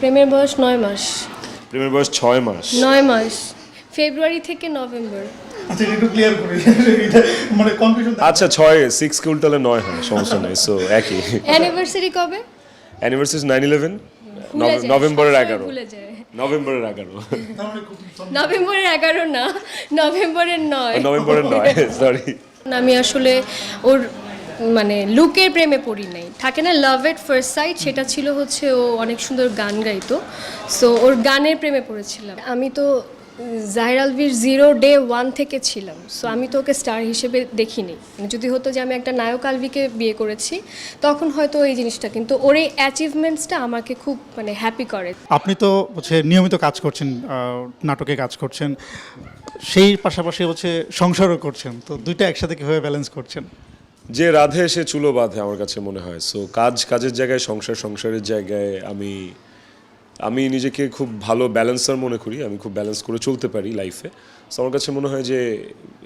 প্রেমের বয়স 9 মাস। প্রেমের বয়স 6 মাস। 9 মাস, ফেব্রুয়ারি থেকে নভেম্বর। আচ্ছা এটা একটু ক্লিয়ার করি এটা মানে কনফিউশন আচ্ছা 6 কে উল্টালে 9 হয়, সমস্যা নেই, সো একই। অ্যানিভার্সারি কবে? অ্যানিভার্সারি 9/11 ভুলে যায়, নভেম্বরের সবসময় 11। ভুলে যায়। নভেম্বরের 11। নভেম্বরের 11 না, নভেম্বরের 9। নভেম্বরের 9, সরি। আমি আসলে ওর মানে লুকের প্রেমে পড়ি নাই, থাকে না লাভ এট ফার্স্ট সাইট, সেটা ছিল হচ্ছে ও অনেক সুন্দর গান গাইতো, সো ওর গানের প্রেমে পড়েছিলাম। আমি তো জাহির আলভির 0 day 1 থেকে ছিলাম, সো আমি তো ওকে স্টার হিসেবে দেখিনি। মানে যদি হতো যে আমি একটা নায়ক আলভিকে বিয়ে করেছি তখন হয়তো এই জিনিসটা, কিন্তু ওর এই অ্যাচিভমেন্টসটা আমাকে খুব মানে হ্যাপি করে। আপনি তো হচ্ছে নিয়মিত কাজ করছেন, নাটকে কাজ করছেন, সেই পাশাপাশি হচ্ছে সংসারও করছেন, তো দুইটা একসাথে কিভাবে ব্যালেন্স করছেন? যে রাধে সে চুলো বাঁধে আমার কাছে মনে হয়। সো কাজের জায়গায়, সংসারের জায়গায় আমি নিজেকে খুব ভালো ব্যালেন্সার মনে করি। আমি খুব ব্যালেন্স করে চলতে পারি লাইফে। সো আমার কাছে মনে হয় যে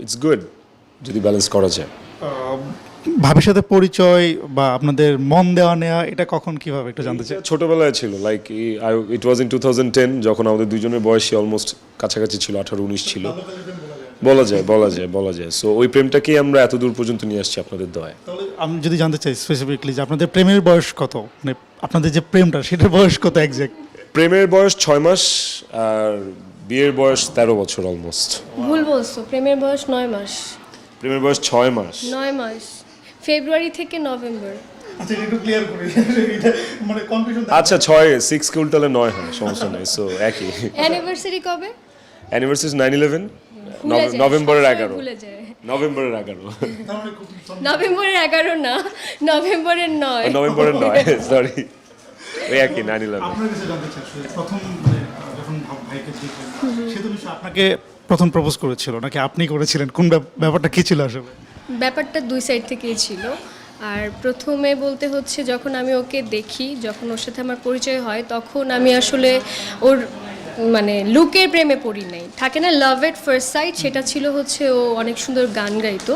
ইটস গুড যদি ব্যালেন্স করা যায়। ভাবির সাথে পরিচয় বা আপনাদের মন দেওয়া নেওয়া এটা কখন কিভাবে একটু জানতে চাই। ছোটবেলায় ছিল, লাইক ইট ওয়াজ ইন 2010, যখন আমাদের দুজনের বয়সী অলমোস্ট কাছাকাছি ছিল, 18-19 ছিল। বলা যায়। সো ওই প্রেমটাকেই আমরা এত দূর পর্যন্ত নিয়ে আসছি আপনাদের দয়ায়। তাহলে আমি যদি জানতে চাই স্পেসিফিকলি যে আপনাদের প্রেমের বয়স কত, মানে আপনাদের যে প্রেমটা সেটার বয়স কত এক্স্যাক্ট? প্রেমের বয়স 6 মাস আর বিয়ের বয়স 13 বছর অলমোস্ট। ভুল বলছো, প্রেমের বয়স 9 মাস। প্রেমের বয়স 6 মাস। 9 মাস, ফেব্রুয়ারি থেকে নভেম্বর। আচ্ছা এটা একটু ক্লিয়ার করি এটা মানে কনফিউশন। আচ্ছা 6 কে উল্টালে 9 হয়, সমস্যা নেই, সো একই। অ্যানিভার্সারি কবে? অ্যানিভার্সারি 9/11 ভুলে যায়, নভেম্বরের সবসময় 11। ভুলে যায়। নভেম্বরের 11। নভেম্বরের 11 না, নভেম্বরের 9। নভেম্বরের 9, সরি। ওই একই 9/11। আপনার কাছে জানতে চাই আসলে প্রথম মানে যখন ভাইকে দেখলেন সে তো নিশ্চয়ই আপনাকে প্রথম প্রপোজ করেছিল নাকি আপনি করেছিলেন, কোন ব্যাপারটা কি ছিল আসলে? ব্যাপারটা দুই সাইড থেকেই ছিল। আর প্রথমে বলতে হচ্ছে যখন আমি ওকে দেখি, যখন ওর সাথে আমার পরিচয় হয়, তখন আমি আসলে ওর মানে লুকের প্রেমে পড়ি নাই, থাকে না লাভ এট ফার্স্ট সাইট, সেটা ছিল হচ্ছে ও অনেক সুন্দর গান গাইতো,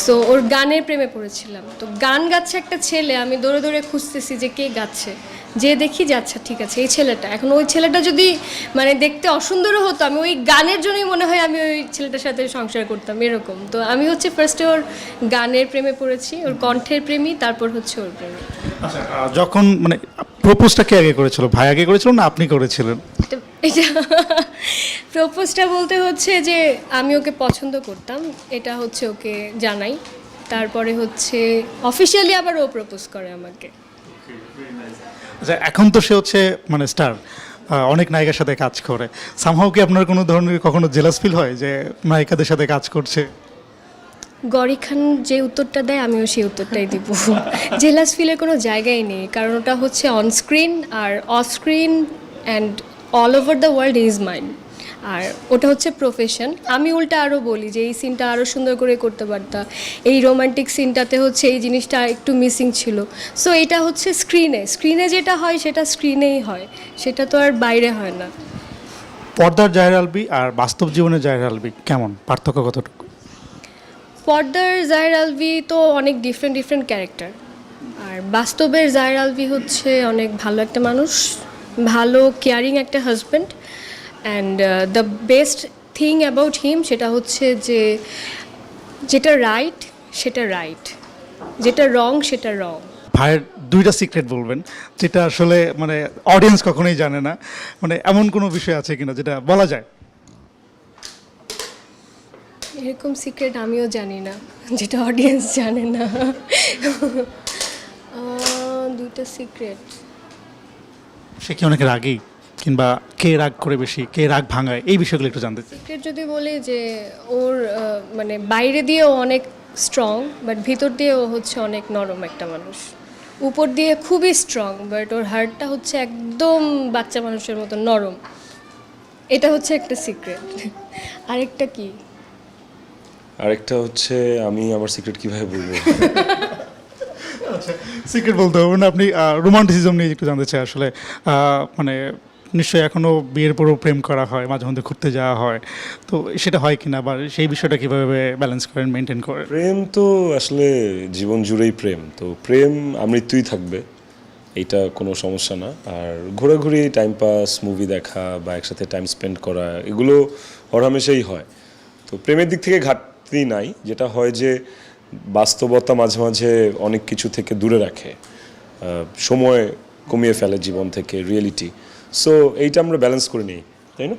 সো ওর গানের প্রেমে পড়েছিলাম। তো গান গাচ্ছে একটা ছেলে, আমি দৌড়ে দৌড়ে খুঁজতেছি যে কে গাচ্ছে, যে দেখি যে আচ্ছা ঠিক আছে এই ছেলেটা। এখন ওই ছেলেটা যদি মানে দেখতে অসুন্দরও হতো, আমি ওই গানের জন্যই মনে হয় আমি ওই ছেলেটার সাথে সংসার করতাম, এরকম। তো আমি হচ্ছে ফার্স্টে ওর গানের প্রেমে পড়েছি, ওর কণ্ঠের প্রেমী, তারপর হচ্ছে ওর প্রেমী। আচ্ছা যখন মানে প্রপোজটা কে আগে করেছিল, ভাই আগে করেছিল না আপনি করেছিলেন? এটা প্রপোজটা বলতে হচ্ছে যে আমি ওকে পছন্দ করতাম, এটা হচ্ছে ওকে জানাই, তারপরে হচ্ছে অফিসিয়ালি আবার ও প্রপোজ করে আমাকে। আচ্ছা এখন তো সে হচ্ছে মানে স্টার, অনেক নায়িকার সাথে কাজ করে, সামহাও কি আপনার কোনো ধরনের কখনো জেলাস ফিল হয় যে নায়িকাদের সাথে কাজ করছে? গরি খান যে উত্তরটা দেয় আমিও সেই উত্তরটাই দিব। জেলাস ফিলের কোনো জায়গাই নেই, কারণ ওটা হচ্ছে অন স্ক্রিন আর off screen and all over the world is mine. আর ওটা হচ্ছে প্রফেশন। আমি উল্টা আরও বলি যে এই সিনটা আরও সুন্দর করে করতে পারতাম, এই রোমান্টিক সিনটাতে হচ্ছে এই জিনিসটা একটু মিসিং ছিল। সো এটা হচ্ছে স্ক্রিনে যেটা হয় সেটা স্ক্রিনেই হয়, সেটা তো আর বাইরে হয় না। পর্দার জাহির আলভী আর বাস্তব জীবনের জাহির আলভী কেমন, পার্থক্য কতটুকু? পর্দার জাহির আলভী তো অনেক ডিফারেন্ট ক্যারেক্টার, আর বাস্তবের জাহির আলভী হচ্ছে অনেক ভালো একটা মানুষ, ভালো কেয়ারিং একটা husband, and the best thing about him সেটা হচ্ছে যে যেটা রাইট সেটা রাইট, যেটা রং সেটা রং। ভাইয়ের দুইটা সিক্রেট বলবেন যেটা আসলে মানে অডিয়েন্স কখনোই জানে না, মানে এমন কোনো বিষয় আছে কিনা যেটা বলা যায়? এরকম সিক্রেট আমিও জানি না যেটা অডিয়েন্স জানে না। দুইটা সিক্রেট। সে কি অনেক রাগী, কিংবা কে রাগ করে বেশি, কে রাগ ভাঙায়, এই বিষয়গুলো একটু জানতে চাই। সিক্রেট যদি বলি যে ওর মানে বাইরে দিয়ে ও অনেক স্ট্রং, বাট ভিতর দিয়ে ও হচ্ছে অনেক নরম একটা মানুষ। উপর দিয়ে খুবই স্ট্রং, বাট ওর হার্টটা হচ্ছে একদম বাচ্চা মানুষের মতো নরম। এটা হচ্ছে একটা সিক্রেট। আরেকটা কি? আরেকটা হচ্ছে আমি আমার সিক্রেট কিভাবে বলবো? আচ্ছা সিক্রেট বলতে হবে না, আপনি রোমান্টিসিজম নিয়ে একটু জানতে চাই আসলে। মানে নিশ্চয়ই এখনও বিয়ের পরেও প্রেম করা হয়, মাঝে মধ্যে ঘুরতে যাওয়া হয়, তো সেটা হয় কিনা বা সেই বিষয়টা কীভাবে ব্যালেন্স করেন, মেনটেন করেন? প্রেম তো আসলে জীবন জুড়েই প্রেম, তো প্রেম আমৃত্যুই থাকবে। এইটা কোনো সমস্যা না। আর ঘোরাঘুরি, টাইম পাস, মুভি দেখা বা একসাথে টাইম স্পেন্ড করা, এগুলো হরহামেশাই হয়। তো প্রেমের দিক থেকে ঘাটতি নাই, যেটা হয় যে বাস্তবতা মাঝে মাঝে অনেক কিছু থেকে দূরে রাখে, সময় কমিয়ে ফেলে জীবন থেকে, রিয়েলিটি। সো এইটা আমরা ব্যালেন্স করে নিই, তাই না?